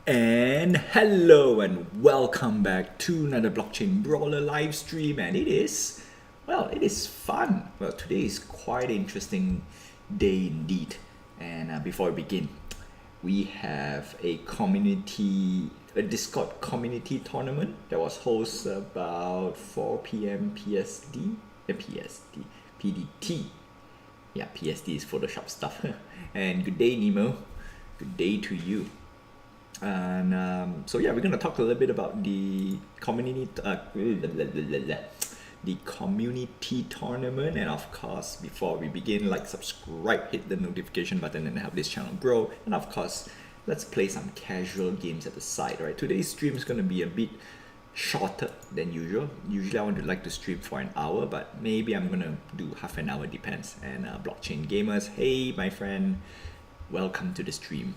And hello and welcome back to another blockchain brawler live stream, and it is fun. Well, today is quite an interesting day indeed. And before we begin, we have a Discord community tournament that was hosted about 4 p.m. PDT. Yeah, PSD is Photoshop stuff. And good day, Nemo. Good day to you. And so yeah, we're gonna talk a little bit about the community tournament. And of course, before we begin, like, subscribe, hit the notification button, and help this channel grow. And of course, let's play some casual games at the side. Right, today's stream is gonna be a bit shorter than usual. Usually I would like to stream for an hour, but maybe I'm gonna do half an hour, depends. And blockchain gamers, hey my friend, welcome to the stream.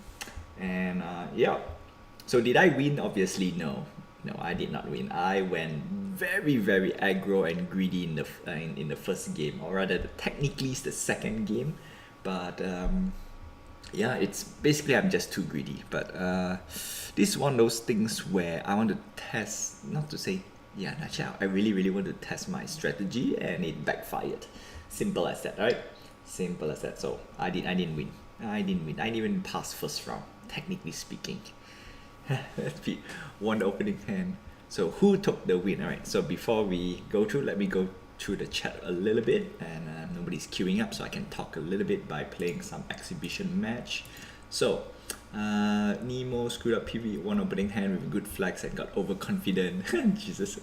And yeah, so did I win? Obviously no, I did not win. I went very aggro and greedy in the first game, or rather technically it's the second game. But yeah, it's basically I'm just too greedy. But this is one of those things where I want to test, not to say, yeah, actually I really want to test my strategy, and it backfired. Simple as that, right? Simple as that. So I didn't win. I didn't even pass first round, technically speaking. One opening hand. So who took the win? Alright, so before we go through, let me go through the chat a little bit. And nobody's queuing up, so I can talk a little bit by playing some exhibition match. So Nemo screwed up PV one opening hand with good flags and got overconfident. Jesus.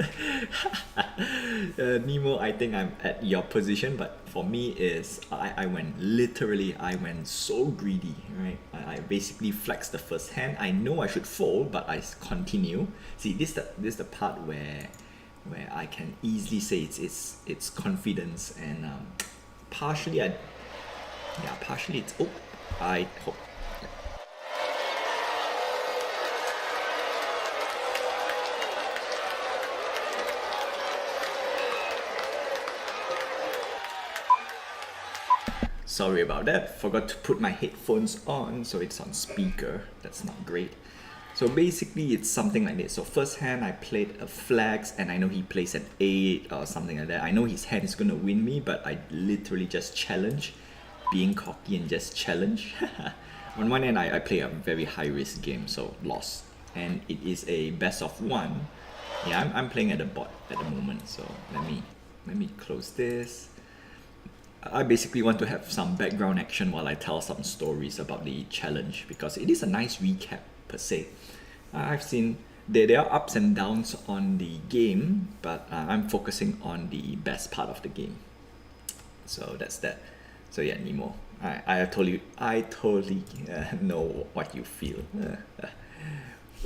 Nemo, I think I'm at your position, but for me is I went so greedy, right? I basically flexed the first hand. I know I should fold, but I continue. See, this is the part where I can easily say it's confidence, and partially it's I hope. Sorry about that, forgot to put my headphones on, so it's on speaker. That's not great. So basically it's something like this. So first hand I played a flags, and I know he plays an 8 or something like that. I know his hand is gonna win me, but I literally just challenge, being cocky and just challenge. On one end I play a very high risk game, so lost. And it is a best of 1. Yeah, I'm playing at the bot at the moment, so let me close this. I basically want to have some background action while I tell some stories about the challenge, because it is a nice recap per se. I've seen there are ups and downs on the game, but I'm focusing on the best part of the game. So that's that. So yeah, Nemo, I totally know what you feel.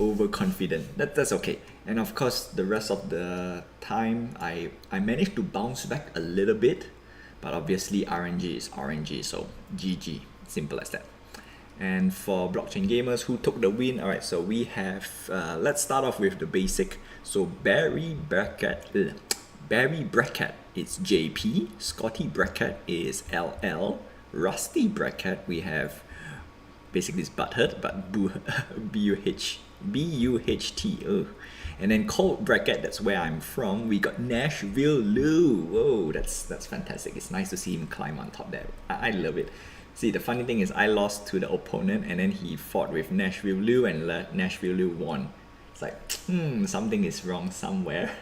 Overconfident. That's okay. And of course, the rest of the time I managed to bounce back a little bit. But obviously RNG is RNG, so GG, simple as that. And for blockchain gamers who took the win, alright, so we have, let's start off with the basic. So Barry Bracket is JP, Scotty Bracket is LL, Rusty Bracket we have, basically it's Butthurt, but B-U-H-T, oh. And then Cold Bracket, that's where I'm from, we got Nashville Lou. Whoa, that's fantastic. It's nice to see him climb on top there. I love it. See, the funny thing is I lost to the opponent, and then he fought with Nashville Lou, and Nashville Lou won. It's like, something is wrong somewhere.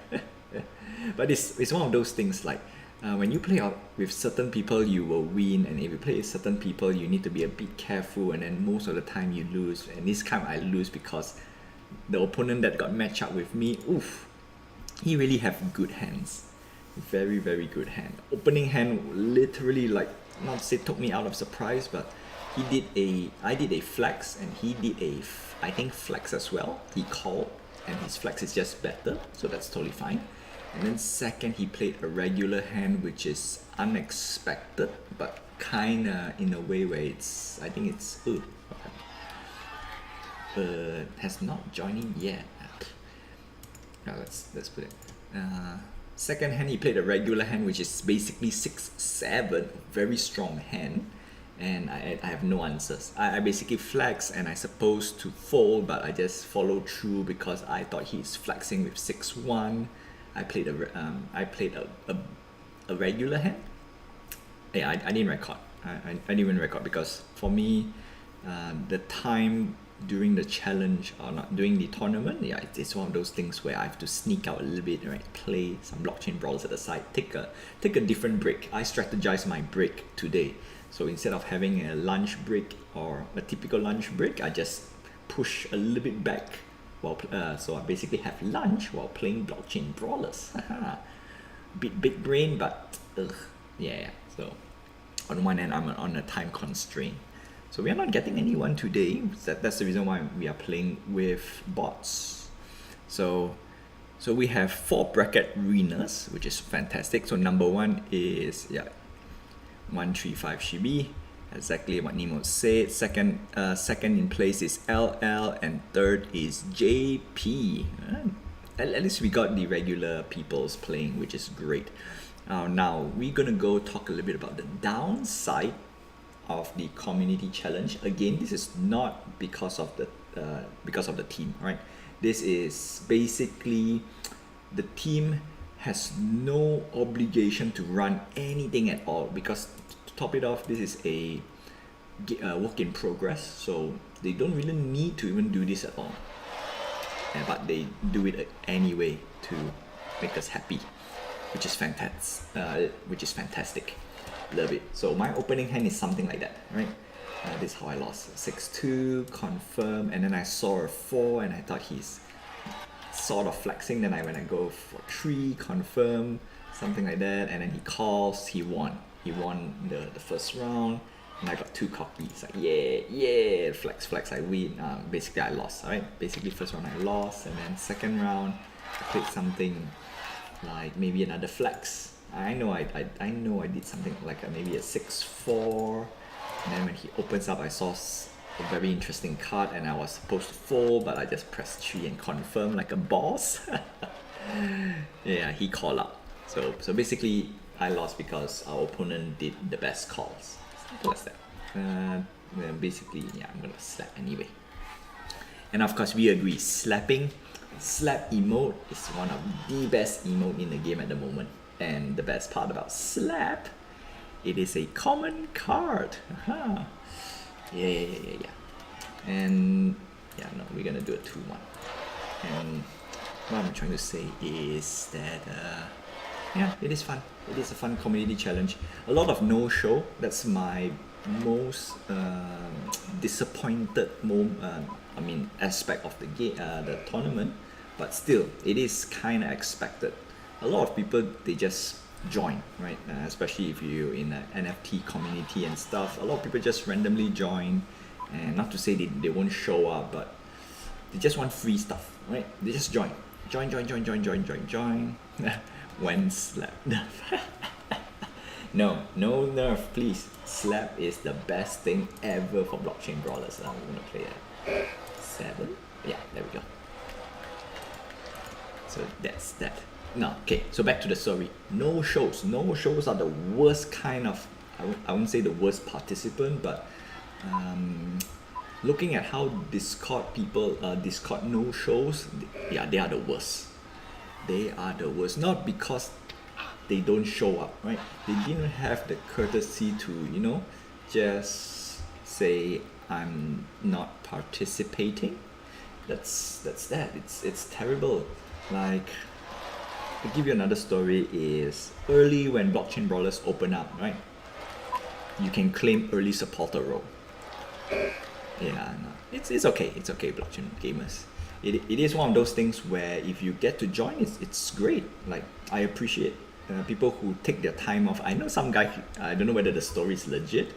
But it's one of those things, like when you play out with certain people you will win, and if you play with certain people you need to be a bit careful, and then most of the time you lose. And this time I lose because the opponent that got matched up with me, he really have good hands. Very good hand. Opening hand literally, like, not to say took me out of surprise, but I did a flex, and he did I think flex as well. He called, and his flex is just better, so that's totally fine. And then second, he played a regular hand, which is unexpected, but kinda in a way where I think it's has not joined in yet. Let's put it. Second hand, he played a regular hand, which is basically 6-7, very strong hand. and I have no answers. I basically flex and I supposed to fold, but I just follow through because I thought he's flexing with 6-1. I played a regular hand. Yeah, I didn't record. I didn't even record because for me, the time during the challenge or not during the tournament, yeah, it's one of those things where I have to sneak out a little bit, right? Play some blockchain brawlers at the side, take a different break. I strategize my break today. So instead of having a lunch break or a typical lunch break, I just push a little bit back while so I basically have lunch while playing blockchain brawlers. Big brain, but yeah. So on one end, I'm on a time constraint. So we are not getting anyone today. That's the reason why we are playing with bots. So we have 4 bracket winners, which is fantastic. So number 1 is 135 Shibi, exactly what Nemo said. Second in place is LL, and third is JP. At least we got the regular peoples playing, which is great. Now we're gonna go talk a little bit about the downside of the community challenge. Again, this is not because of the team, right? This is basically the team has no obligation to run anything at all, because to top it off, this is a work in progress, so they don't really need to even do this at all, but they do it anyway to make us happy, which is fantastic. Love it. So my opening hand is something like that, right? This is how I lost. 6-2, confirm, and then I saw a 4 and I thought he's sort of flexing. Then I go for 3, confirm, something like that, and then he calls, he won. He won the first round, and I got 2 cocky. It's like, yeah, flex, I win. Basically I lost, alright? Basically first round I lost, and then second round I played something like maybe another flex. I know I did something like maybe a 6-4, and then when he opens up I saw a very interesting card and I was supposed to fold, but I just pressed 3 and confirm like a boss. Yeah, he called up. So basically I lost because our opponent did the best calls. Simple as that. Basically, yeah, I'm gonna slap anyway. And of course we agree, slap emote is one of the best emote in the game at the moment. And the best part about slap, it is a common card. Yeah. And yeah, no, we're gonna do a 2-1. And what I'm trying to say is that yeah, it is fun. It is a fun community challenge. A lot of no-show. That's my most disappointed aspect of the game, the tournament. But still, it is kind of expected. A lot of people, they just join, right? Especially if you're in an NFT community and stuff. A lot of people just randomly join, and not to say they won't show up, but they just want free stuff, right? They just join. When slap. No nerf, please. Slap is the best thing ever for blockchain brawlers. I'm gonna play at 7. Yeah, there we go. So that's that. No, okay, so back to the story. No shows are the worst kind of, I wouldn't say the worst participant, but looking at how Discord no shows, yeah, they are the worst. They are the worst, not because they don't show up, right? They didn't have the courtesy to, just say I'm not participating. That's that. It's terrible. Like, to give you another story is early when blockchain brawlers open up, right? You can claim early supporter role. Yeah, no, it's okay. It's okay, blockchain gamers. It is one of those things where if you get to join, it's great. Like, I appreciate people who take their time off. I know some guy, I don't know whether the story is legit,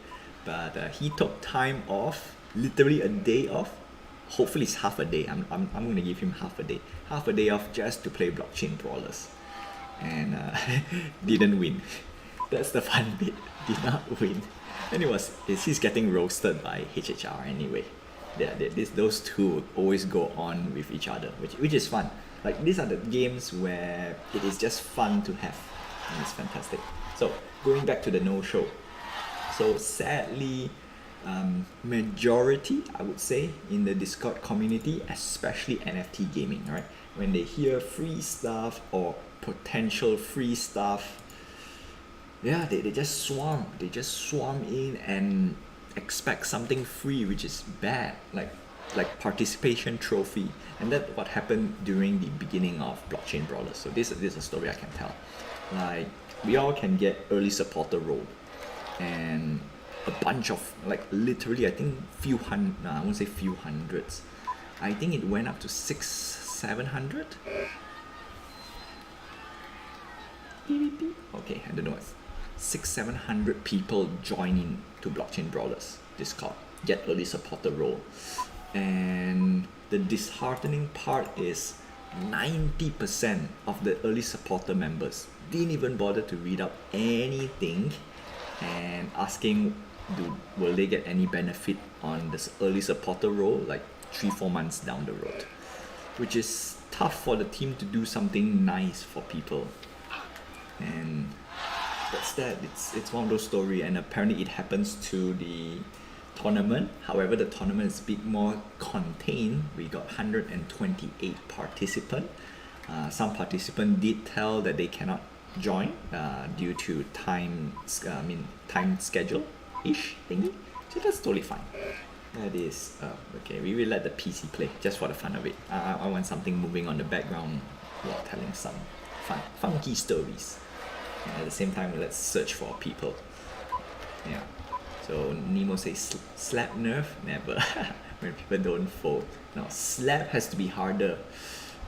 but he took time off, literally a day off. Hopefully it's half a day. I'm gonna give him half a day off just to play blockchain brawlers, and didn't win. That's the fun bit. Did not win. And he's getting roasted by HHR anyway. Those two always go on with each other, which is fun. Like, these are the games where it is just fun to have, and it's fantastic. So going back to the no show. So sadly, majority, I would say, in the Discord community, especially NFT gaming, right? When they hear free stuff or potential free stuff, yeah, they just swarm. They just swarm in and expect something free, which is bad, like participation trophy, and that's what happened during the beginning of blockchain brawlers. So this is a story I can tell. Like we all can get early supporter role, and a bunch of like literally I think few hundred, I won't say few hundreds, I think it went up to 600-700. Okay, I don't know, 600-700 people joining to blockchain brawlers Discord, get early supporter role. And the disheartening part is 90% of the early supporter members didn't even bother to read up anything and asking will they get any benefit on this early supporter role like 3-4 months down the road, which is tough for the team to do something nice for people. And that's that. It's one of those stories, and apparently it happens to the tournament. However, the tournament is a bit more contained. We got 128 participants. Some participants did tell that they cannot join due to time schedule ish thingy. So that's totally fine. That is okay. We will let the PC play just for the fun of it. I want something moving on the background while telling some funky stories. And at the same time, let's search for people. Yeah. So Nemo says slap nerf never when people don't fold. Now slap has to be harder,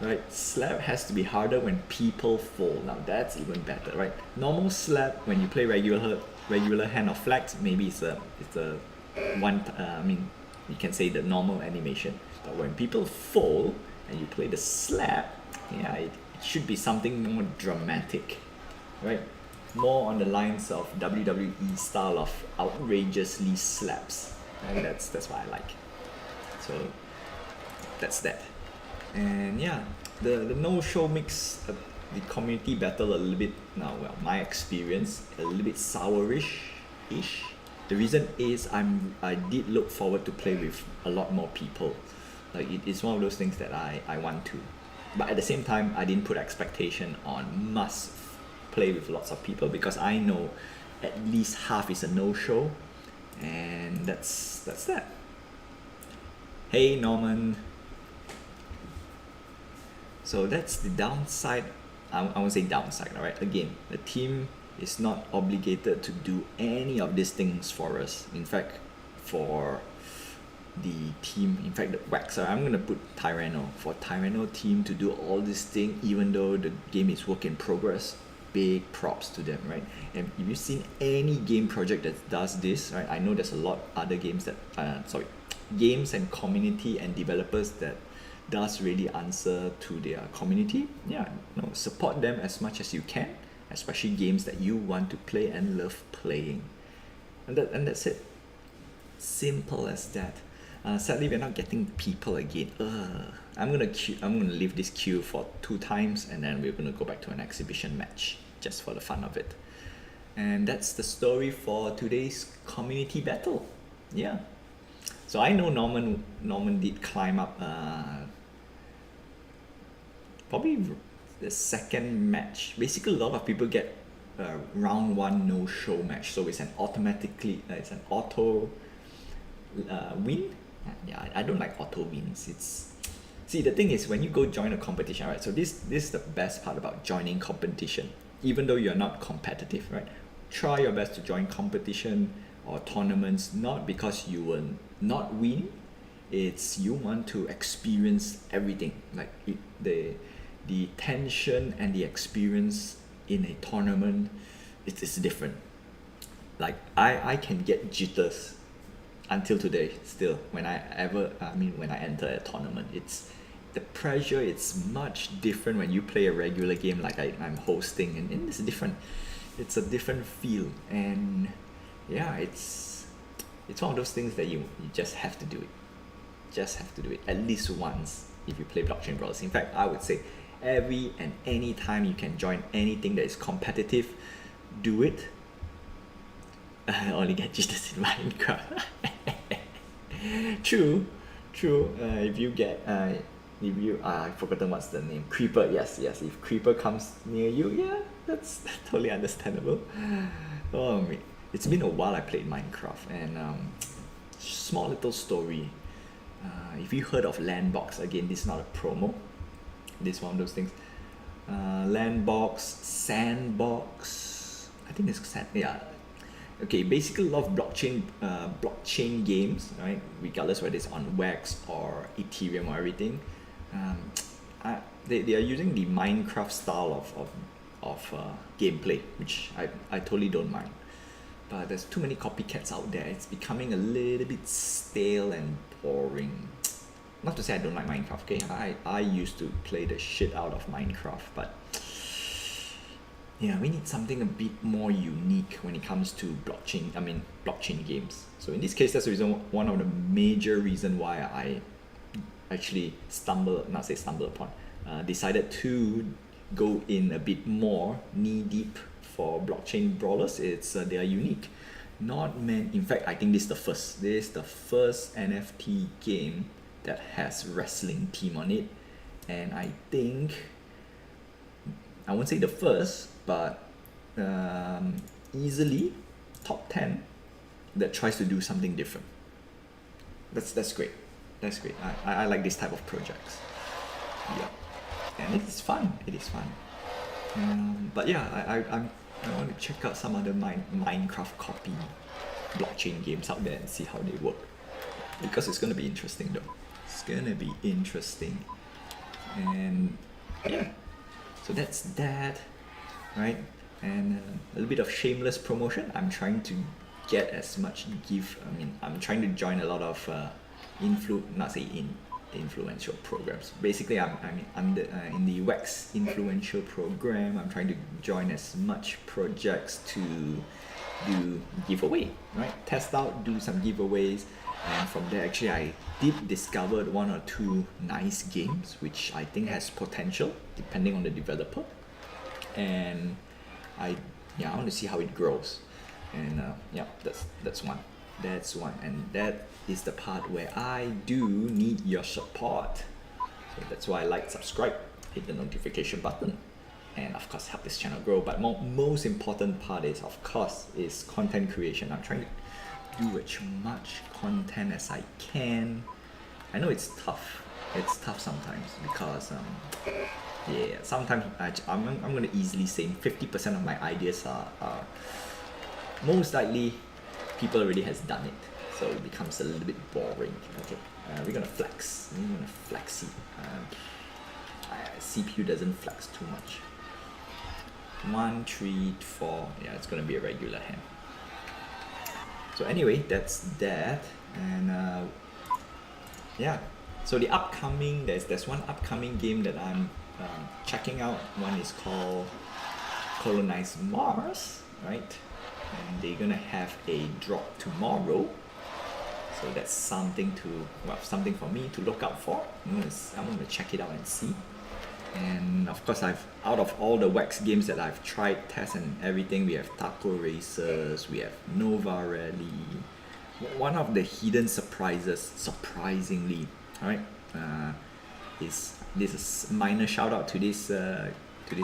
right? Slap has to be harder when people fold. Now that's even better, right? Normal slap when you play regular hand of flags, maybe it's a one. You can say the normal animation. But when people fold and you play the slap, yeah, it should be something more dramatic, right? More on the lines of WWE style of outrageously slaps, and that's what I like. So that's that. And yeah, the no show makes the community battle a little bit, now well, my experience a little bit sourish-ish. The reason is I did look forward to play with a lot more people. Like it's one of those things that I want to, but at the same time I didn't put expectation on must play with lots of people, because I know at least half is a no-show, and that's that. Hey Norman. So that's the downside. I won't say downside, alright? Again, the team is not obligated to do any of these things for us. In fact, for the team, in fact the Waxer, I'm gonna put Tyranno. For Tyranno team to do all this thing, even though the game is work in progress, big props to them, right? And if you've seen any game project that does this, right? I know there's a lot other games that games and community and developers that does really answer to their community. Yeah, no, support them as much as you can, especially games that you want to play and love playing. And that's it. Simple as that. Sadly, we're not getting people again. I'm gonna leave this queue for 2 times, and then we're gonna go back to an exhibition match just for the fun of it. And that's the story for today's community battle. Yeah. So I know Norman did climb up probably the second match. Basically, a lot of people get round 1 no show match, so it's an auto win. Yeah, I don't like auto wins. See, the thing is, when you go join a competition, right? So this is the best part about joining competition. Even though you're not competitive, right? Try your best to join competition or tournaments, not because you will not win. It's you want to experience everything. Like the tension and the experience in a tournament, it's different. Like I can get jitters until today still when I enter a tournament. It's the pressure, it's much different when you play a regular game like I'm hosting, and it's different. It's a different feel, and yeah, it's one of those things that you just have to do it. Just have to do it at least once if you play blockchain brawlers. In fact, I would say every and any time you can join anything that is competitive, do it. I only get jitters in Minecraft. True. If you get if you I've forgotten what's the name. Creeper, yes. If Creeper comes near you, yeah, that's totally understandable. Oh, it's been a while I played Minecraft, and small little story. If you heard of Landbox, again, this is not a promo. This is one of those things. Landbox, Sandbox. I think it's yeah. Okay, basically a lot of blockchain games, right? Regardless whether it's on Wax or Ethereum or everything, they are using the Minecraft style of gameplay, which I totally don't mind. But there's too many copycats out there. It's becoming a little bit stale and boring. Not to say I don't like Minecraft, okay? I used to play the shit out of Minecraft, but yeah, we need something a bit more unique when it comes to blockchain games. So in this case, that's the reason, one of the major reason why I actually decided to go in a bit more knee deep for blockchain brawlers. It's they are unique. Not many. In fact, I think this is the first NFT game that has wrestling theme on it, and I think I won't say the first, but easily top 10 that tries to do something different. That's great. I like this type of projects. Yeah, and it is fun. But yeah, I want to check out some other Minecraft copy blockchain games out there and see how they work, because it's gonna be interesting though. It's gonna be interesting, and yeah. So that's that, right? And a little bit of shameless promotion. I'm trying to get as much I'm trying to join a lot of influential programs. Basically, I'm under in the Wax influential program. I'm trying to join as much projects to do giveaway, right? Test out, do some giveaways, and from there, actually, I did discover one or two nice games which I think has potential depending on the developer, and I want to see how it grows. And that's one, and that is the part where I do need your support. So that's why I like, subscribe, hit the notification button, and of course help this channel grow. But most important part is, of course, is content creation. I'm trying to do as much content as I can. I know it's tough sometimes, because sometimes I'm going to easily say 50% of my ideas are most likely people already has done it, so it becomes a little bit boring. Okay, we're gonna flex it. CPU doesn't flex too much. 1, 3, 4, yeah, it's gonna be a regular hand. So anyway, that's that. And so the upcoming, there's one upcoming game that I'm checking out. One is called Colonize Mars, right? And they're gonna have a drop tomorrow, so that's something for me to look out for. I'm gonna check it out and see. And of course, out of all the Wax games that I've tried, test and everything, we have Taco Racers, we have Nova Rally. One of the hidden surprises, surprisingly, right, is this a minor shout out to this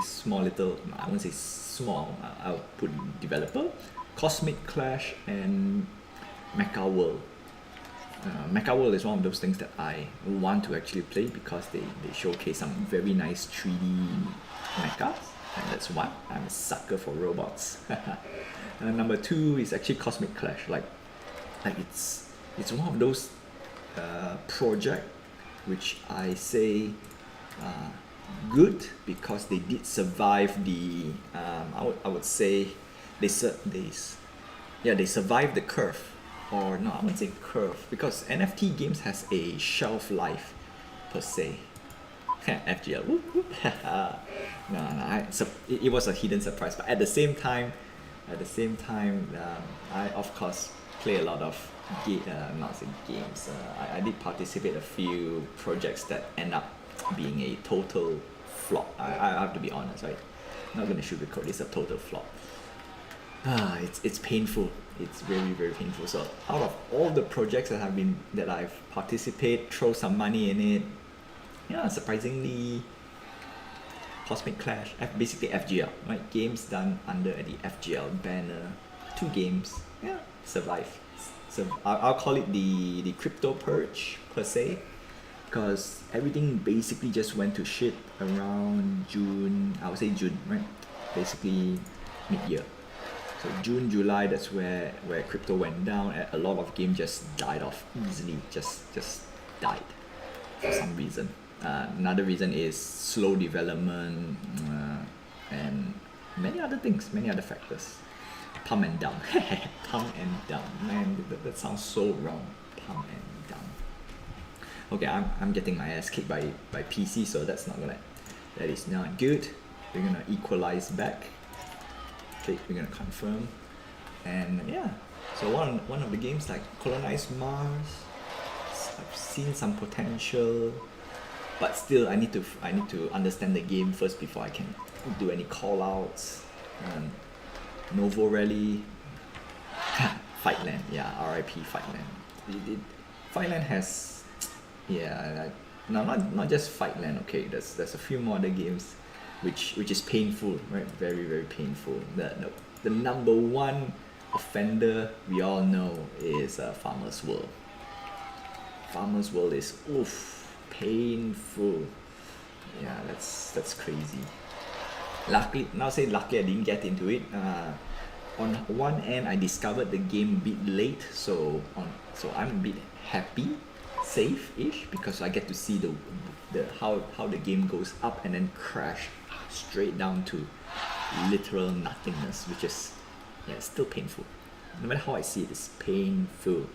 small little, I won't say small, I'll put developer, Cosmic Clash and Mecha World. Mecha World is one of those things that I want to actually play, because they showcase some very nice 3D mechas, and that's one. I'm a sucker for robots. Number 2 is actually Cosmic Clash. Like it's one of those project which I say good, because they did survive the I would say they survived the curve. Or no, I wouldn't say curve, because NFT games has a shelf life per se. FGL, whoop, whoop. It was a hidden surprise. But at the same time, I of course play a lot of games. I did participate a few projects that end up being a total flop. I have to be honest, right? Not gonna sugarcoat, it's a total flop. it's painful. It's very very painful. So out of all the projects that I've participated, throw some money in it. Yeah, surprisingly, Cosmic Clash, basically FGL, right? Games done under the FGL banner. 2 games, yeah, survive. So I'll call it the crypto purge per se, because everything basically just went to shit around June. I would say June, right? Basically mid-year. So June, July, that's where crypto went down. And a lot of games just died off easily. Just died for some reason. Another reason is slow development and many other things, many other factors. Pump and dump. Pump and dump. Man, that sounds so wrong. Pump and dump. Okay, I'm getting my ass kicked by PC, so that is not good. We're gonna equalize back. Okay, we're gonna confirm. And yeah, so one of the games, like Colonize Mars, I've seen some potential, but still I need to understand the game first before I can do any call outs. Novo Rally, Fightland, yeah, RIP Fightland. Fightland has, yeah, no, not just Fightland. Okay, there's a few more other games, which is painful, right? Very very painful. The number one offender we all know is Farmer's World. Farmer's World is painful. Yeah, that's crazy. Luckily I didn't get into it. On one end, I discovered the game a bit late, so I'm a bit happy, safe-ish, because I get to see the how the game goes up and then crash straight down to literal nothingness, which is still painful. No matter how I see it, it's painful.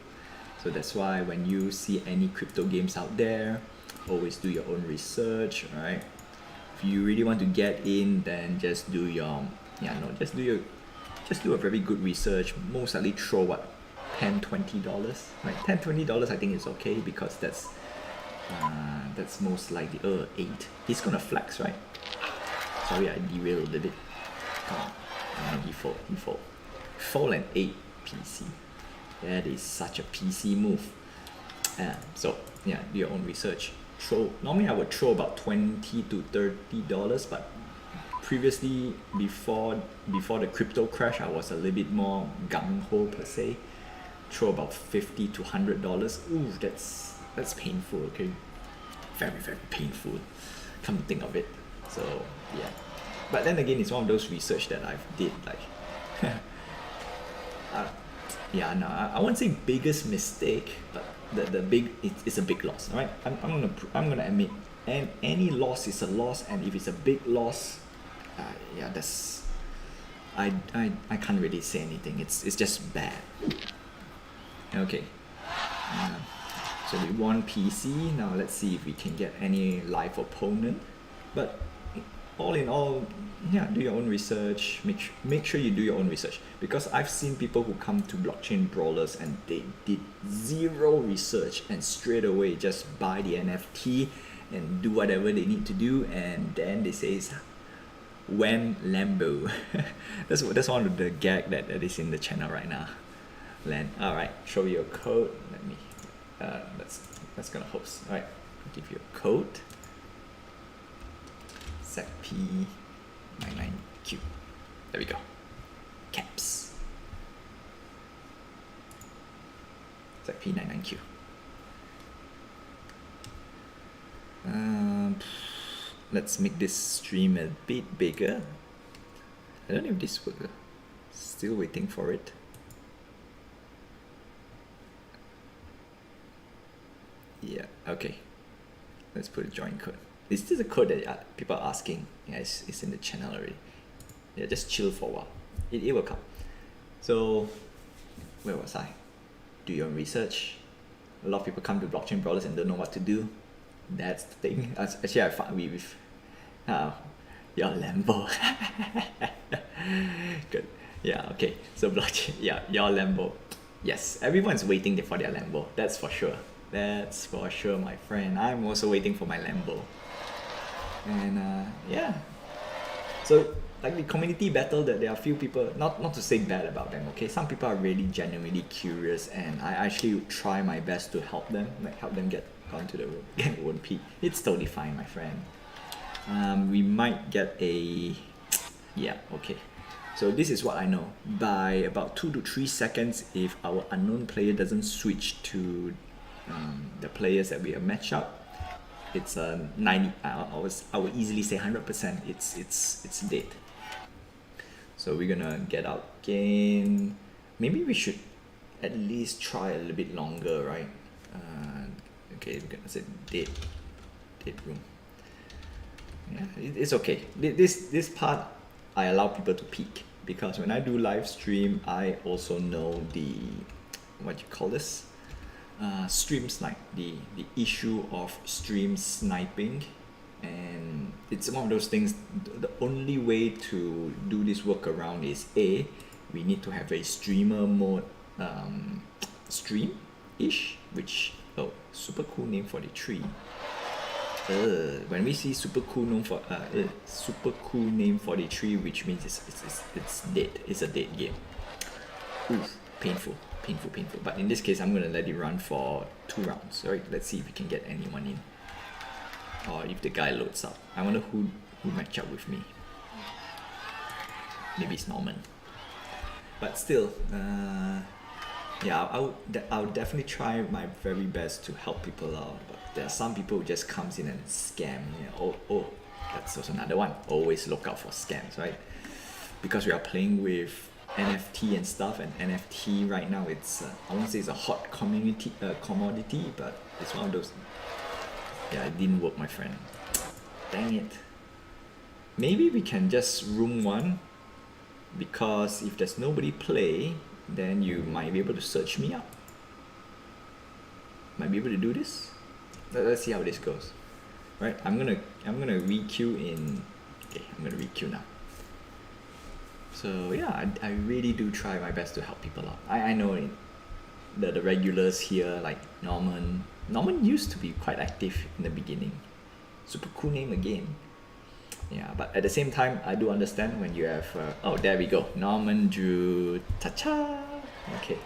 So that's why when you see any crypto games out there, always do your own research, right? If you really want to get in, then just do a very good research. Most likely throw what, $10-$20, right? $10-$20 I think is okay, because that's most likely 8. He's gonna flex, right? Sorry, I derailed a little bit. Come on, he fold and 8 PC. That is such a PC move. So yeah, do your own research. Normally I would throw about $20-$30, but previously before the crypto crash, I was a little bit more gung-ho per se. Throw about $50-$100. Ooh, that's painful. Okay, very very painful. Come to think of it. So yeah, but then again, it's one of those research that I've did like. I won't say biggest mistake, but it's a big loss. All right, I'm gonna admit, and any loss is a loss, and if it's a big loss, that's I can't really say anything. It's just bad. Okay, so we won PC. Now let's see if we can get any live opponent. But all in all, do your own research. Make sure you do your own research, because I've seen people who come to blockchain brawlers and they did zero research and straight away just buy the NFT and do whatever they need to do, and then they say when Lambo. that's one of the gag that is in the channel right now. All right, show you a code. Let me that's gonna host. All right, I'll give you a code. ZP99Q. There we go. Caps. ZP99Q. Let's make this stream a bit bigger. I don't know if this works. Still waiting for it. Yeah, okay. Let's put a join code. Is this a code that people are asking? Yeah, it's in the channel already. Yeah, just chill for a while. It will come. So, where was I? Do your own research. A lot of people come to blockchain brawlers and don't know what to do. That's the thing. Actually, I found with your Lambo. Good. Yeah, okay. So blockchain, your Lambo. Yes, everyone's waiting for their Lambo. That's for sure. That's for sure, my friend. I'm also waiting for my Lambo. And so like the community battle, that there are few people, not to say bad about them, okay, some people are really genuinely curious, and I actually try my best to help them, like help them get onto the room, get one peak. It's totally fine, my friend. We might get a, yeah, okay. So this is what I know. By about 2 to 3 seconds, if our unknown player doesn't switch to the players that we have matched up, it's a 90. I would easily say 100%. It's dead. So we're gonna get out again. Maybe we should at least try a little bit longer, right? Okay, we're gonna say dead room. Yeah, it's okay. This part I allow people to peek, because when I do live stream, I also know the, what you call this, stream snipe, the issue of stream sniping. And it's one of those things, the only way to do this workaround is A, we need to have a streamer mode stream-ish, which, oh, super cool name for the tree. When we see super cool name for the tree, which means it's dead. It's a dead game. Oof, painful. But in this case, I'm gonna let it run for 2 rounds. Alright, let's see if we can get anyone in, or if the guy loads up. I wonder who match up with me. Maybe it's Norman. But still, yeah, I'll definitely try my very best to help people out. But there are some people who just comes in and scam. Yeah, oh, that's also another one. Always look out for scams, right? Because we are playing with NFT and stuff, and NFT right now, it's I won't say it's a hot commodity, but it's one of those. Yeah, it didn't work, my friend. Dang it. Maybe we can just room 1, because if there's nobody play, then you might be able to search me up. Might be able to do this. Let's see how this goes. Right, I'm gonna re-queue in. Okay, I'm gonna re-queue now. So yeah, I really do try my best to help people out. I know the regulars here, like Norman used to be quite active in the beginning. Super cool name again. Yeah, but at the same time, I do understand when you have oh, there we go, Norman Drew, ta-cha. Okay,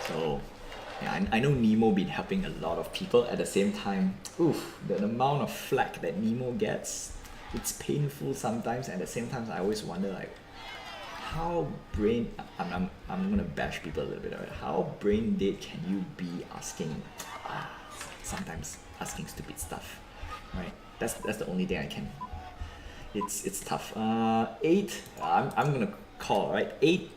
so yeah, I know Nemo been helping a lot of people. At the same time, oof, the amount of flack that Nemo gets, it's painful sometimes. At the same time, I always wonder, like, how brain, I'm gonna bash people a little bit, right? How brain dead can you be asking, sometimes asking stupid stuff, right? That's the only thing I can. It's tough. 8, I'm gonna call, right? 8,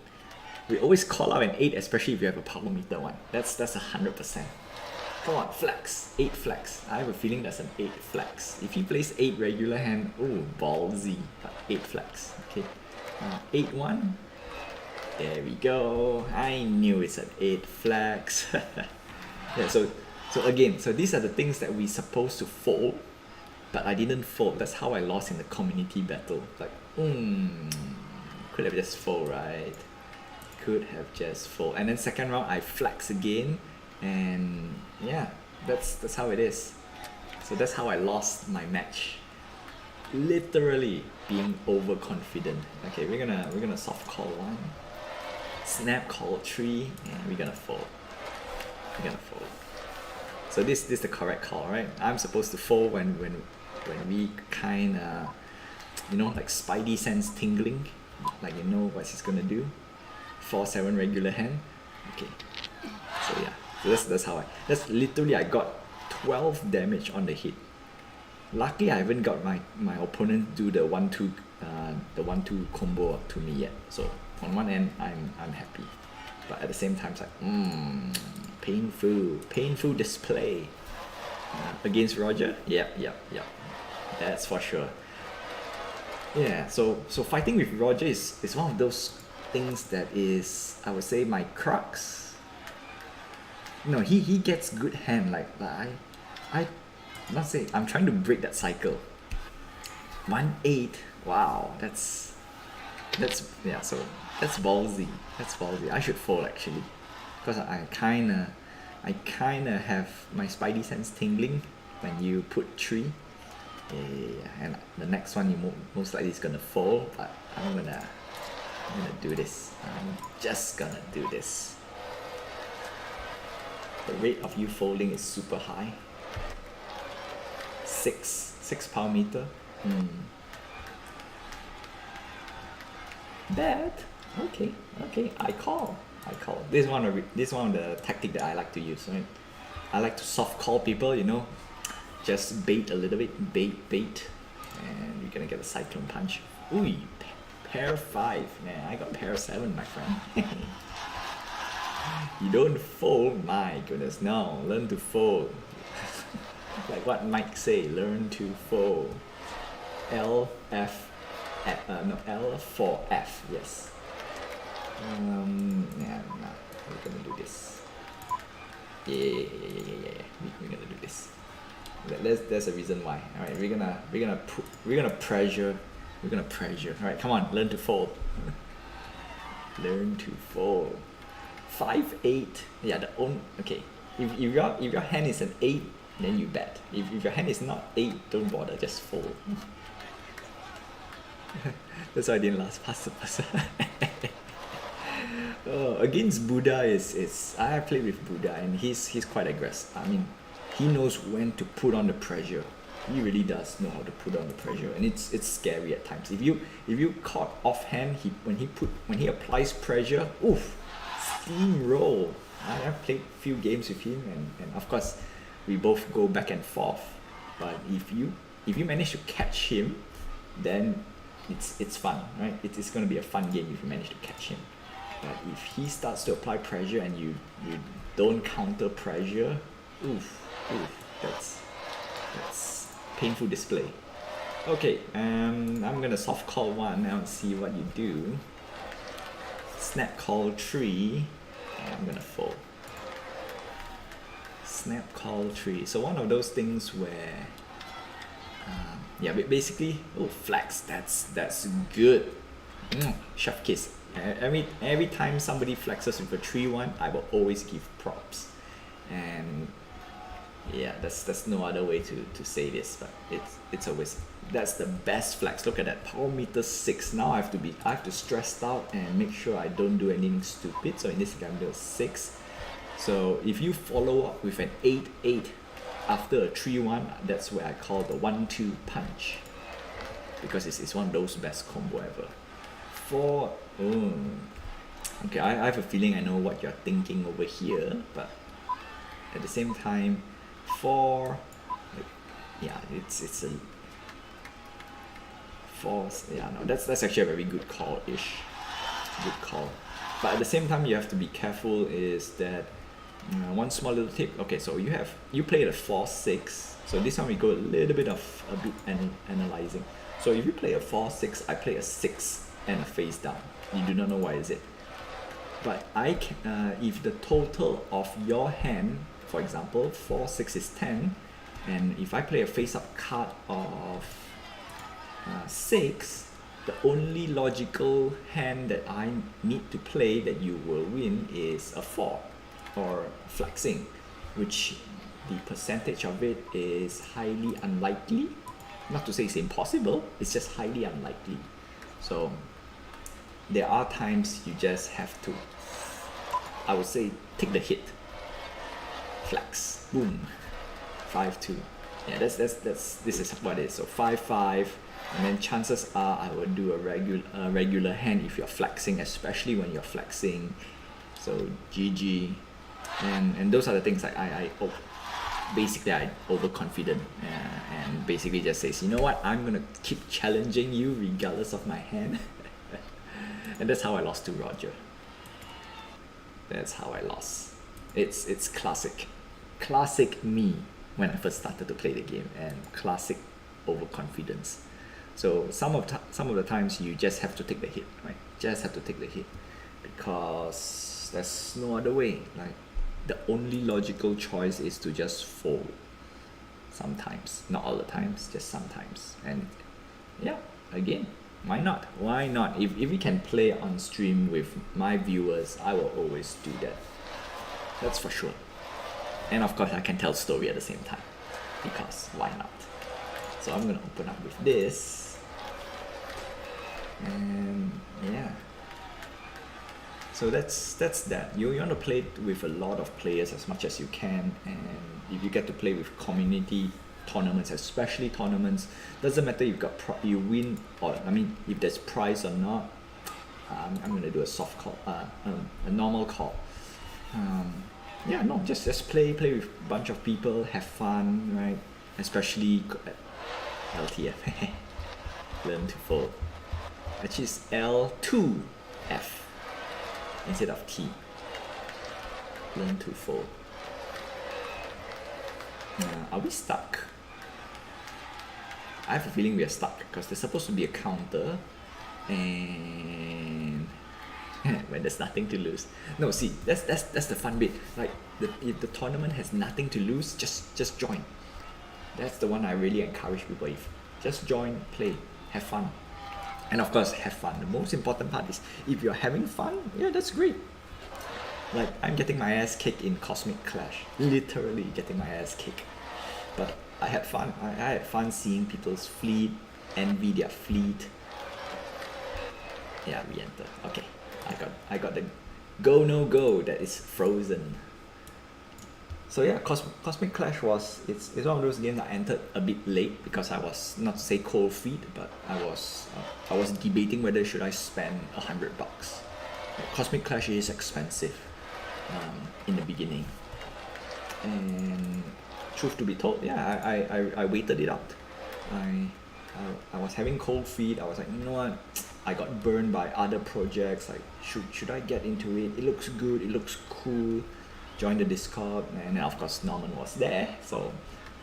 we always call out an 8, especially if you have a power meter one. That's 100%. Come on, flex. 8 flex. I have a feeling that's an 8 flex. If he plays 8 regular hand, oh, ballsy. But 8 flex. Okay. 8-1. There we go. I knew it's an 8 flex. Yeah. So again, so these are the things that we supposed to fold, but I didn't fold. That's how I lost in the community battle. Like, could have just fold, right? Could have just fold. And then second round, I flex again. And yeah, that's how it is. So that's how I lost my match. Literally being overconfident. Okay, we're gonna soft call 1, snap call 3, and we're gonna fold. So this is the correct call, right? I'm supposed to fold when we kinda, you know, like spidey sense tingling, like you know what he's gonna do. 4-7 regular hand. Okay. So yeah. So that's literally, I got 12 damage on the hit. Luckily I haven't got my opponent do the 1-2 combo to me yet. So on one end I'm happy. But at the same time it's like painful display. Against Roger? Yep. That's for sure. Yeah, so fighting with Roger is one of those things that is, I would say, my crux. No, he gets good hand. Like I must say, I'm trying to break that cycle. 1-8. Wow, that's yeah. So that's ballsy. I should fold actually, because I kinda have my spidey sense tingling when you put 3. Yeah, and the next one you most likely is gonna fold, but I'm gonna do this. I'm just gonna do this. The rate of you folding is super high. 6 power meter. Bad. Okay. I call. This is one of the tactic that I like to use. Right? I like to soft call people. Just bait a little bit, bait, and you're gonna get a cyclone punch. Ooh, pair 5. Man, I got pair 7, my friend. You don't fold, my goodness. No, learn to fold. Like what Mike say, learn to fold. L for F. Yes. Yeah, no, we're gonna do this. Yeah. We're gonna do this. There's a reason why. All right, we're gonna pressure. All right, come on, learn to fold. Learn to fold. 5-8. Yeah, okay. If your hand is an 8, then you bet. If your hand is not 8, don't bother, just fold. That's why I didn't last past the person. Against Buddha is I have played with Buddha and he's quite aggressive. I mean, he knows when to put on the pressure. He really does know how to put on the pressure, and it's scary at times. If you caught offhand, when he applies pressure, oof, steamroll. I've played few games with him, and of course, we both go back and forth. But if you manage to catch him, then it's fun, right? It's going to be a fun game if you manage to catch him. But if he starts to apply pressure and you don't counter pressure, oof, that's painful display. Okay, I'm gonna soft call 1 now and see what you do. Snap call 3, and I'm gonna fold. Snap call 3. So one of those things where, yeah, basically, flex. That's good. Chef kiss. Every time somebody flexes with a 3-1, I will always give props. And yeah, that's no other way to say this, but it's always, that's the best flex. Look at that, power meter 6. Now I have to stress out and make sure I don't do anything stupid. So in this case, I'm doing 6. So if you follow up with an 8-8 after a 3-1, that's where I call the 1-2 punch, because it's one of those best combo ever. 4. Okay, I have a feeling I know what you're thinking over here, but at the same time, 4, yeah, it's a 4. Yeah, no, that's actually a very good call-ish. Good call. But at the same time, you have to be careful. Is that one small little tip? Okay, so you played a 4-6. So this one we go a little bit analyzing. So if you play a 4-6, I play a 6 and a face down. You do not know why is it. But I can, if the total of your hand, for example, 4-6 is 10, and if I play a face-up card of 6, the only logical hand that I need to play that you will win is a 4, or flexing, which the percentage of it is highly unlikely. Not to say it's impossible, it's just highly unlikely. So there are times you just have to, I would say, take the hit. Flex, boom, 5-2. Yeah, this is what it is. So 5-5, and then chances are I will do a regular hand if you're flexing, especially when you're flexing. So GG, and those are the things I overconfident, and basically just says, you know what, I'm gonna keep challenging you regardless of my hand. And that's how I lost to Roger. That's how I lost. It's classic me when I first started to play the game, and classic overconfidence. So some of the times you just have to take the hit, right? Just have to take the hit, because there's no other way. Like, the only logical choice is to just fold. Sometimes, not all the times, just sometimes. And yeah, again, why not? Why not? If we can play on stream with my viewers, I will always do that. That's for sure. And of course, I can tell story at the same time, because why not? So I'm gonna open up with this, and yeah. So that's that. You want to play with a lot of players as much as you can, and if you get to play with community tournaments, especially tournaments, doesn't matter if you win, or I mean if there's prize or not. I'm gonna do a soft call, a normal call. Yeah, no, just play with a bunch of people, have fun, right? Especially LTF, learn to fold. Actually, it's L2F instead of T. Learn to fold. Are we stuck? I have a feeling we are stuck because there's supposed to be a counter, and when there's nothing to lose. No, see, that's the fun bit. Like if the tournament has nothing to lose, just join. That's the one I really encourage people. If just join, play, have fun, and of course have fun. The most important part is if you're having fun, yeah, that's great. Like I'm getting my ass kicked in Cosmic Clash, literally getting my ass kicked, but I had fun. I had fun seeing people's fleet, envy their fleet. Yeah, we enter. Okay, I got the go no go that is frozen. So yeah, Cosmic Clash it's one of those games I entered a bit late because I was, not to say cold feet, but I was debating whether should I spend $100. Cosmic Clash is expensive in the beginning, and truth to be told, yeah, I waited it out. I was having cold feet. I was like, you know what? I got burned by other projects. Like, should I get into it? It looks good. It looks cool. Join the Discord, and then of course Norman was there. So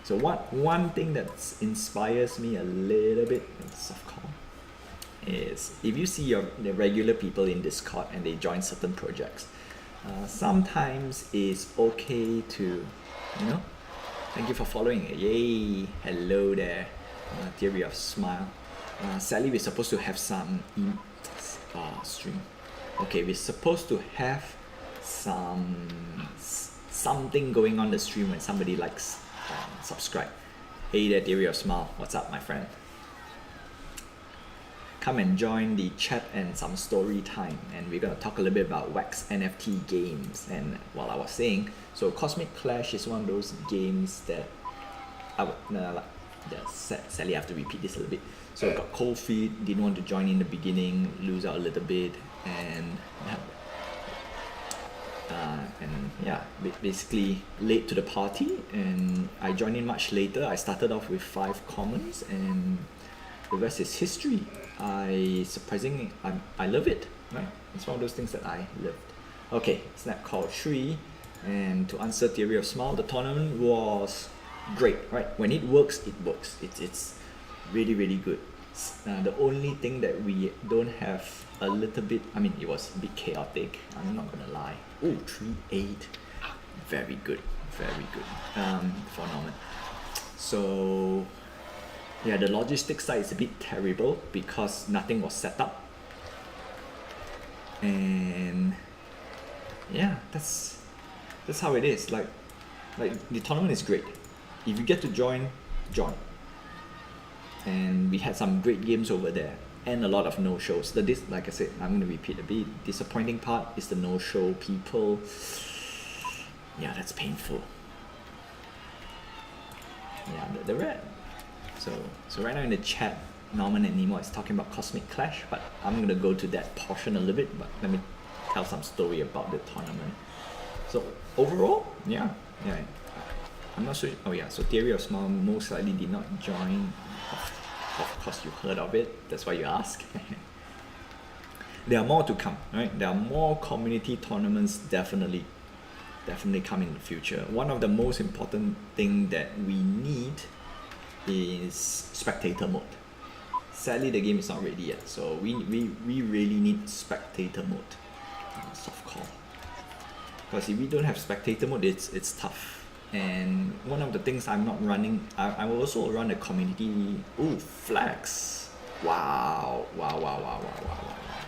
one thing that inspires me a little bit, soft call, is if you see the regular people in Discord and they join certain projects, sometimes it's okay to, thank you for following. Yay, hello there. Theory of Smile. Sadly, we're supposed to have some stream. Okay, we're supposed to have something going on the stream when somebody likes subscribe. Hey there, Theory of Smile. What's up, my friend? Come and join the chat and some story time, and we're gonna talk a little bit about Wax NFT games. And while I was saying, so Cosmic Clash is one of those games that I would sadly I have to repeat this a little bit. So I got cold feet, didn't want to join in the beginning, lose out a little bit, and yeah, basically late to the party, and I joined in much later. I started off with 5 commons, and the rest is history. I love it, right? It's one of those things that I loved. Okay, snap call 3, and to answer Theory of Smile, the tournament was great, right? When it works, it works. It's really, really good. The only thing that we don't have a little bit, I mean, it was a bit chaotic, I'm not gonna lie. Oh, 3-8, very good for Norman. So yeah, the logistics side is a bit terrible because nothing was set up, and yeah, that's how it is. Like the tournament is great. If you get to join. And we had some great games over there, and a lot of no-shows. Like I said, I'm going to repeat a bit. Disappointing part is the no-show people. Yeah, that's painful. Yeah, the red. So right now in the chat, Norman and Nemo is talking about Cosmic Clash, but I'm going to go to that portion a little bit. But let me tell some story about the tournament. So overall, yeah. I'm not sure. Oh yeah, so Theory of Smile most likely did not join. Of course, you heard of it. That's why you ask. There are more to come, right? There are more community tournaments definitely coming in the future. One of the most important thing that we need is spectator mode. Sadly, the game is not ready yet, so we really need spectator mode. Soft call. Because if we don't have spectator mode, it's tough. And one of the things I'm not running, I will also run a community. Ooh, flags! Wow!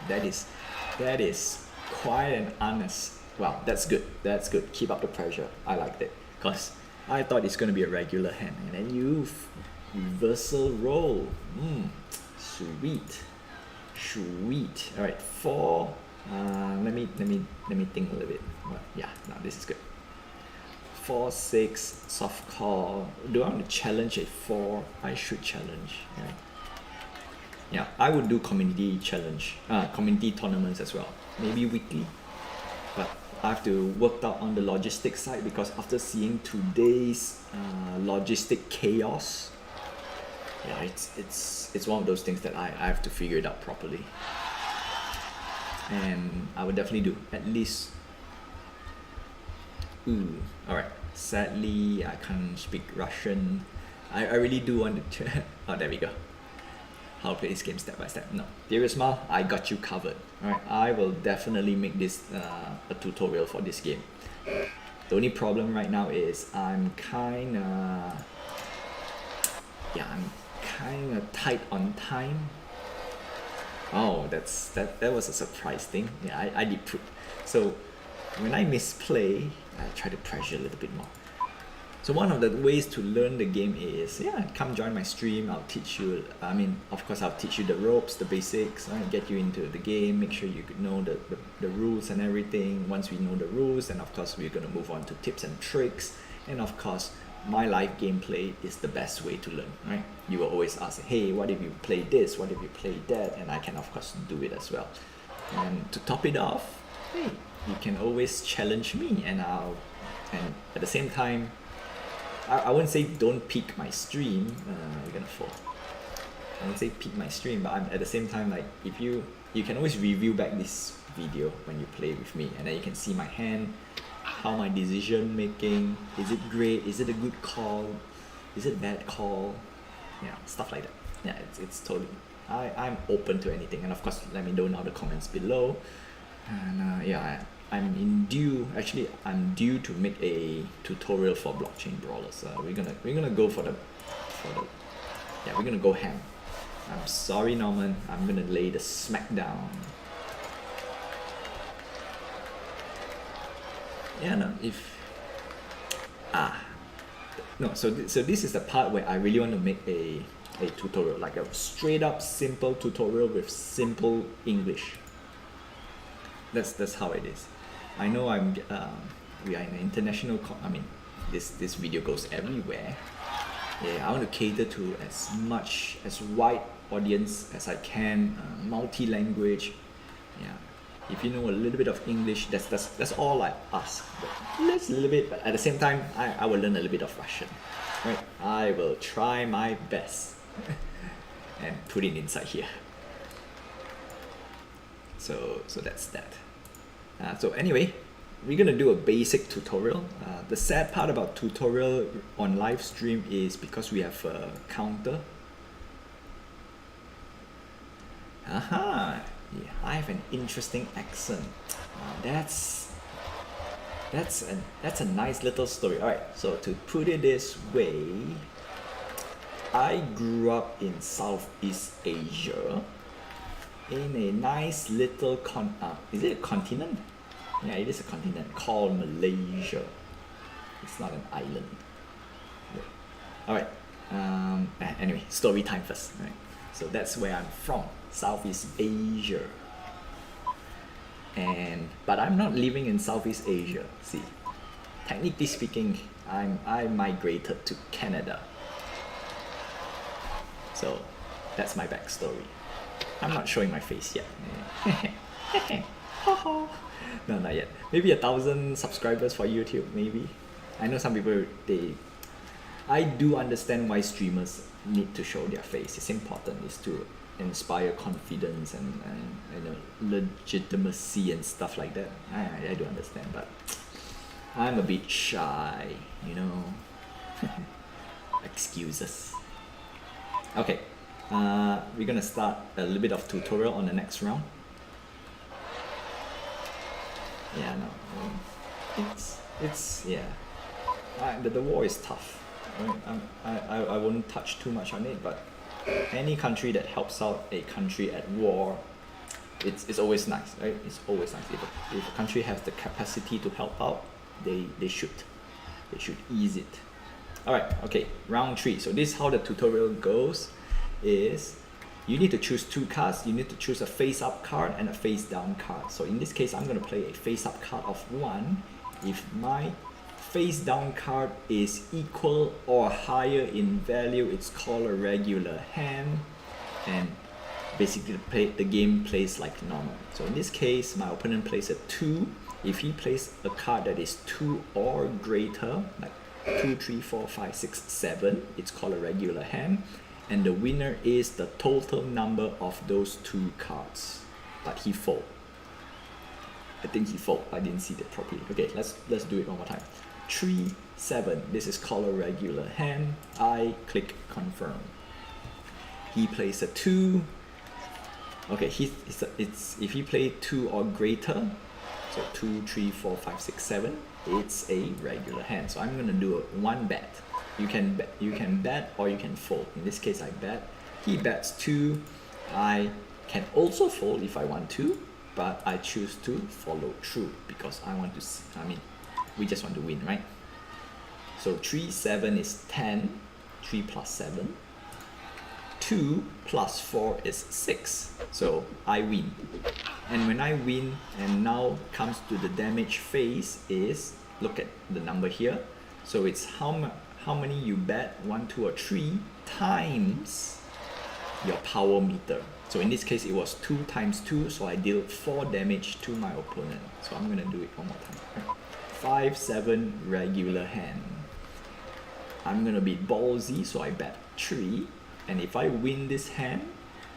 That is quite an honest. Wow, that's good. Keep up the pressure. I liked it because I thought it's gonna be a regular hand, and then reversal roll. Sweet. All right, 4. Let me think a little bit. Yeah, no, this is good. 4, 6, soft call. Do I want to challenge a 4? I should challenge, right? Yeah, I would do community challenge, community tournaments as well. Maybe weekly, but I have to work out on the logistics side, because after seeing today's logistic chaos, yeah, it's one of those things that I have to figure it out properly. And I would definitely do at least. Alright. Sadly, I can't speak Russian. I really do want to. Oh, there we go. How to play this game step by step. No, dearest Ma, I got you covered. Alright, I will definitely make this a tutorial for this game. The only problem right now is I'm kinda tight on time. Oh, that was a surprise thing. Yeah, I did put. So when I misplay, I try to pressure a little bit more. So one of the ways to learn the game is, come join my stream. I'll teach you. I mean, of course, I'll teach you the ropes, the basics, get you into the game. Make sure you know the rules and everything. Once we know the rules, then of course we're gonna move on to tips and tricks. And of course, my live gameplay is the best way to learn, right? You will always ask, hey, what if you play this? What if you play that? And I can of course do it as well. And to top it off, hey, you can always challenge me, and at the same time, I wouldn't say don't peek my stream. We're gonna fall. I wouldn't say peek my stream, but at the same time, like, if you can always review back this video when you play with me, and then you can see my hand, how my decision making, is it great, is it a good call, is it a bad call, stuff like that. Yeah, it's totally. I'm open to anything, and of course, let me know in all the comments below. And I'm due to make a tutorial for blockchain brawlers. We're gonna go for the we're gonna go ham. I'm sorry, Norman. I'm gonna lay the smack down. Yeah, no. So this is the part where I really want to make a tutorial, like a straight up simple tutorial with simple English. That's how it is. I know we are in an international. This video goes everywhere. Yeah, I want to cater to as wide audience as I can. Multi-language. Yeah, if you know a little bit of English, that's all I ask. But just a little bit. But at the same time, I will learn a little bit of Russian. Right? I will try my best and put it inside here. So that's that. So anyway, we're gonna do a basic tutorial. The sad part about tutorial on live stream is because we have a counter. Yeah, I have an interesting accent. That's a nice little story. All right, so to put it this way, I grew up in Southeast Asia, in a nice little is it a continent? Yeah, it is a continent called Malaysia. It's not an island. All right. Anyway, story time first. Right. So that's where I'm from, Southeast Asia. But I'm not living in Southeast Asia. See, technically speaking, I migrated to Canada. So that's my backstory. I'm not showing my face yet. No, not yet. Maybe 1,000 subscribers for YouTube, maybe. I know some people, I do understand why streamers need to show their face. It's important. It's to inspire confidence and legitimacy and stuff like that. I do understand, but I'm a bit shy, Excuses. Okay. We're gonna start a little bit of tutorial on the next round. Yeah, no, the war is tough. I won't touch too much on it, but any country that helps out a country at war, it's always nice, right? It's always nice. If a country has the capacity to help out, they should ease it. Alright, okay, round 3. So this is how the tutorial goes, is you need to choose 2 cards. You need to choose a face-up card and a face-down card. So in this case, I'm going to play a face-up card of 1. If my face-down card is equal or higher in value, it's called a regular hand, and basically the game plays like normal. So in this case, my opponent plays a 2. If he plays a card that is 2 or greater, like 2, 3, 4, 5, 6, 7, it's called a regular hand, and the winner is the total number of those 2 cards. But he fold. I think he fold. I didn't see that properly. Okay, let's do it one more time. 3, 7. This is called a regular hand. I click confirm. He plays a 2. Okay, if he play 2 or greater, so 2, 3, 4, 5, 6, 7, it's a regular hand. So I'm gonna do a 1 bet. You can bet or you can fold. In this case, I bet. He bets 2. I can also fold if I want to, but I choose to follow through because I want to. We just want to win, right? So 3, 7 is 10. 3 plus 7. 2 plus 4 is 6. So I win. And when I win, and now comes to the damage phase, is look at the number here. So it's how many you bet, 1, 2, or 3 times your power meter. So in this case, it was 2 times 2, so I deal 4 damage to my opponent. So I'm gonna do it one more time. 5, 7, regular hand. I'm gonna be ballsy, so I bet 3. And if I win this hand,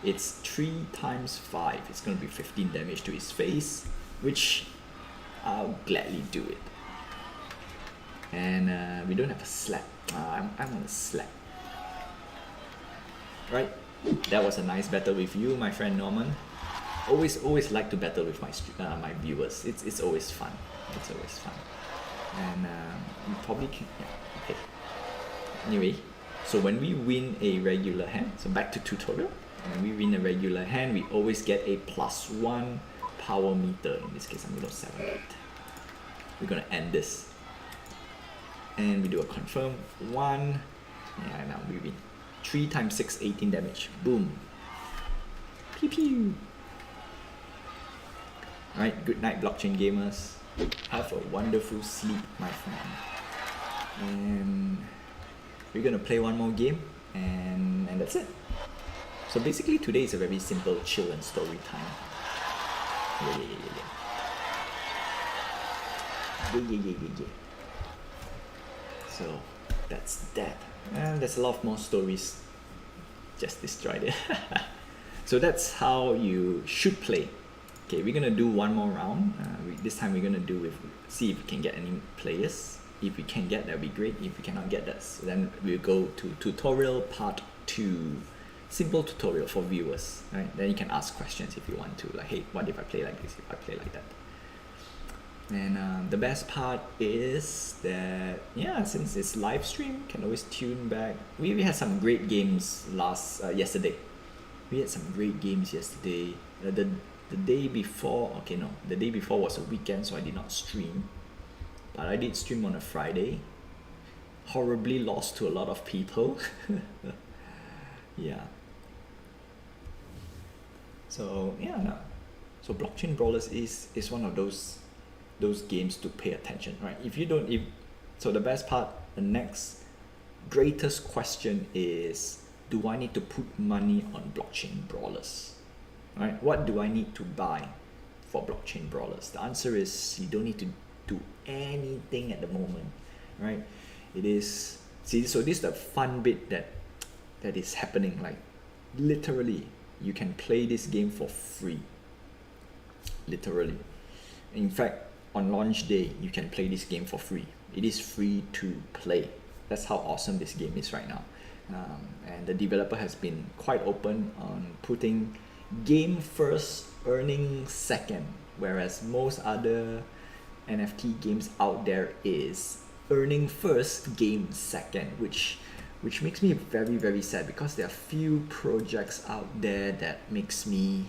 it's 3 times 5. It's going to be 15 damage to his face, which I'll gladly do it. And we don't have a slap. I want a slap. Right? That was a nice battle with you, my friend Norman. Always like to battle with my viewers. It's always fun. It's always fun. And you probably can. Yeah, okay. Anyway. So when we win a regular hand, so back to tutorial, when we win a regular hand, we always get a +1 power meter. In this case, I'm going to 7-8. We're going to end this. And we do a confirm 1. Yeah, now we win. 3 times 6, 18 damage. Boom. Pew pew. Alright, good night, blockchain gamers. Have a wonderful sleep, my friend. And we're gonna play one more game, and that's it. So basically today is a very simple chill and story time. Yeah. So that's that. And there's a lot of more stories. Just destroyed it. So that's how you should play. Okay, we're gonna do one more round. This time we're gonna see if we can get any players. If we can get, that'd be great. If we cannot get that, then we'll go to tutorial part 2. Simple tutorial for viewers, right? Then you can ask questions if you want to, like, hey, what if I play like this, if I play like that? And the best part is that, yeah, since it's live stream, can always tune back. We had some great games yesterday. We had some great games yesterday. The day before, okay, no, the day before was a weekend, so I did not stream. But I did stream on a Friday. Horribly lost to a lot of people. Yeah. So yeah, no. So blockchain brawlers is one of those games to pay attention, right? So the best part, the next greatest question is, do I need to put money on blockchain brawlers? Right? What do I need to buy for blockchain brawlers? The answer is you don't need to do anything at the moment, right? It is, see, so this is the fun bit that is happening. Like literally you can play this game for free, literally. In fact, on launch day you can play this game for free. It is free to play. That's how awesome this game is right now. And the developer has been quite open on putting game first, earning second, whereas most other NFT games out there is earning first, game second, which makes me very, very sad, because there are few projects out there that makes me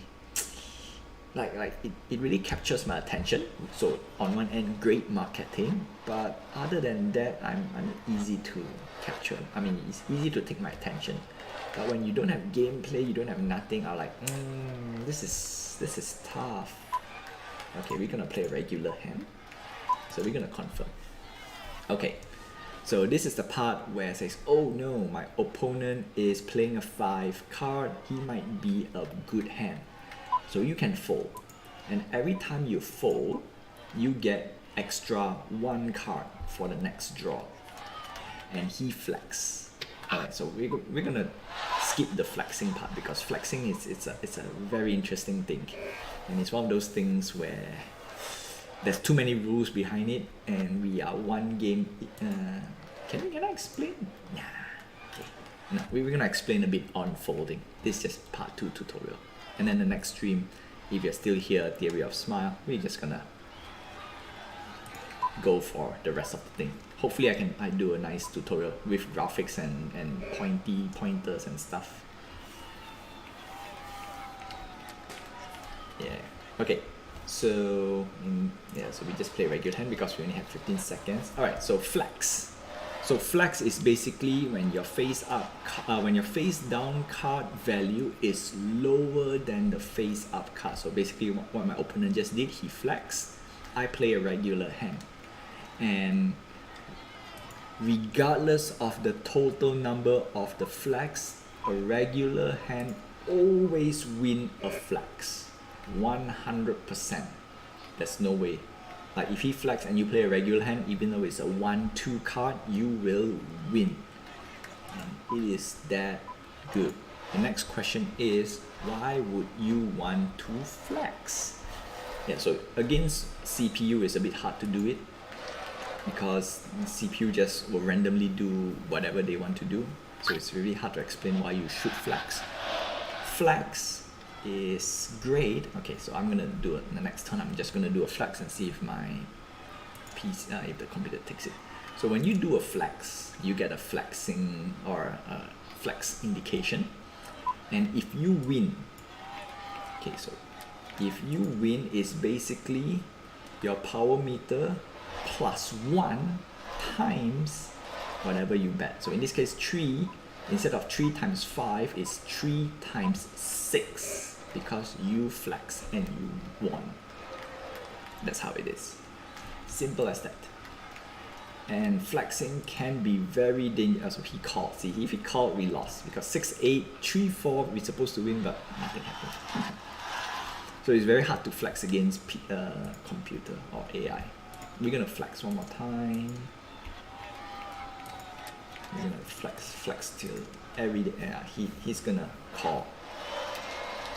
it really captures my attention. So on one end, great marketing, but other than that, I'm easy to capture. I mean, it's easy to take my attention. But when you don't have gameplay, you don't have nothing, I'm like, this is tough. Okay, we're gonna play a regular hand. So we're gonna confirm. Okay, so this is the part where it says, oh no, my opponent is playing a 5 card. He might be a good hand. So you can fold. And every time you fold, you get extra 1 card for the next draw. And he flex. Alright, so we're gonna skip the flexing part because flexing it's a very interesting thing. And it's one of those things where there's too many rules behind it, and we are one game. Can I explain? Yeah. Okay. No, we're gonna explain a bit on folding. This is just part 2 tutorial, and then the next stream, if you're still here, Theory of Smile, we're just gonna go for the rest of the thing. Hopefully, I do a nice tutorial with graphics and pointers and stuff. Yeah. Okay. So so we just play regular hand because we only have 15 seconds. All right. So flex. So flex is basically when your face down card value is lower than the face up card. So basically, what my opponent just did, he flexed. I play a regular hand, and regardless of the total number of the flex, a regular hand always win a flex. 100%. There's no way. Like if he flex and you play a regular hand, even though it's a 1-2 card, you will win. And it is that good. The next question is, why would you want to flex? Yeah, so against CPU it's a bit hard to do it because CPU just will randomly do whatever they want to do. So it's really hard to explain why you should flex. Flex is great. Okay, so I'm gonna do it in the next turn. I'm just gonna do a flex and see if my PC, if the computer takes it. So when you do a flex, you get a flexing or a flex indication. And if you win, okay, so if you win is basically your power meter +1 times whatever you bet. So in this case, 3, instead of 3 times 5, it's 3 times 6 because you flex and you won. That's how it is. Simple as that. And flexing can be very dangerous. So he called. See, if he called, we lost because 6-8, 3-4, we're supposed to win, but nothing happened. So it's very hard to flex against computer or AI. We're gonna flex one more time. We're gonna flex till every day. He's gonna call.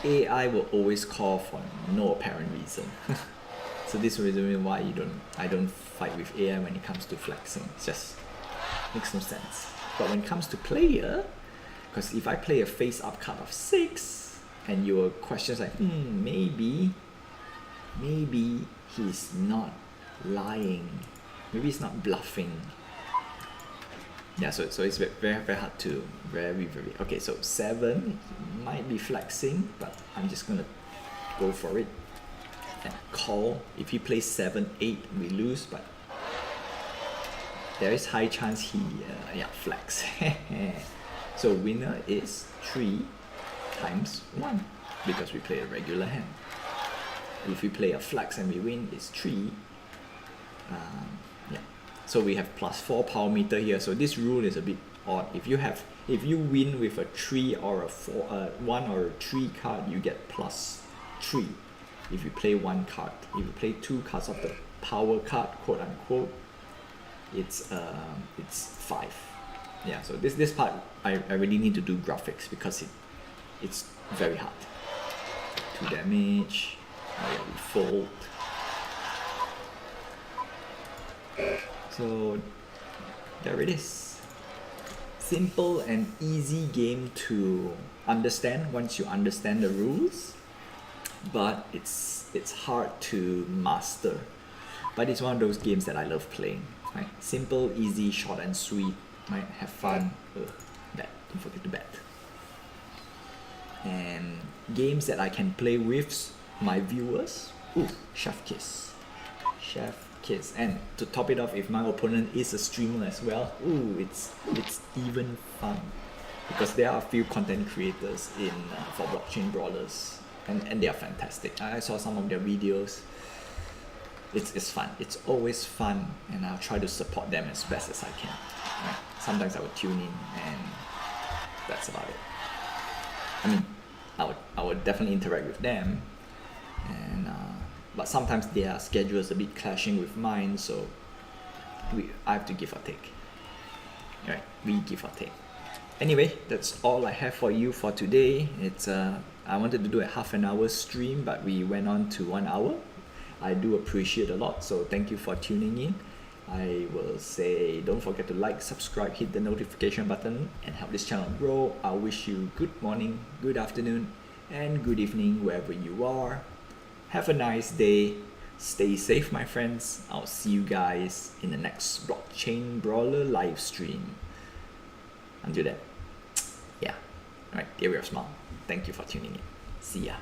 AI will always call for no apparent reason. So this is the reason why I don't fight with AI when it comes to flexing. It just makes no sense. But when it comes to player, because if I play a face up card of 6 and your questions like, maybe he's not lying, maybe he's not bluffing. Yeah, so it's very hard to very okay. So 7 might be flexing, but I'm just gonna go for it and call. If he plays 7-8, we lose, but there is high chance he flex. So winner is 3 times 1 because we play a regular hand. If we play a flex and we win, it's 3. So we have +4 power meter here. So this rule is a bit odd. If you win with a 3 or a 4, 1 or a 3 card, you get +3. If you play 1 card, if you play 2 cards of the power card, quote unquote, it's 5. Yeah. So this part I really need to do graphics because it's very hard. 2 damage. We fold. So there it is. Simple and easy game to understand once you understand the rules, but it's hard to master. But it's one of those games that I love playing. Right? Simple, easy, short and sweet. Right? Have fun. Bet. Don't forget to bet. And games that I can play with my viewers. Ooh, chef kiss. Chef kiss. And to top it off, if my opponent is a streamer as well, ooh, it's even fun. Because there are a few content creators in for blockchain brawlers, and they are fantastic. I saw some of their videos. It's fun. It's always fun, and I'll try to support them as best as I can. Right? Sometimes I would tune in, and that's about it. I mean, I would definitely interact with them, and but sometimes their schedules a bit clashing with mine, so I have to give or take. Right? We give or take. Anyway, that's all I have for you for today. It's I wanted to do a half an hour stream, but we went on to 1 hour. I do appreciate a lot, so thank you for tuning in. I will say don't forget to like, subscribe, hit the notification button, and help this channel grow. I wish you good morning, good afternoon, and good evening wherever you are. Have a nice day. Stay safe, my friends. I'll see you guys in the next Blockchain Brawler live stream. Until then, yeah. Alright, there we are, smile. Thank you for tuning in. See ya.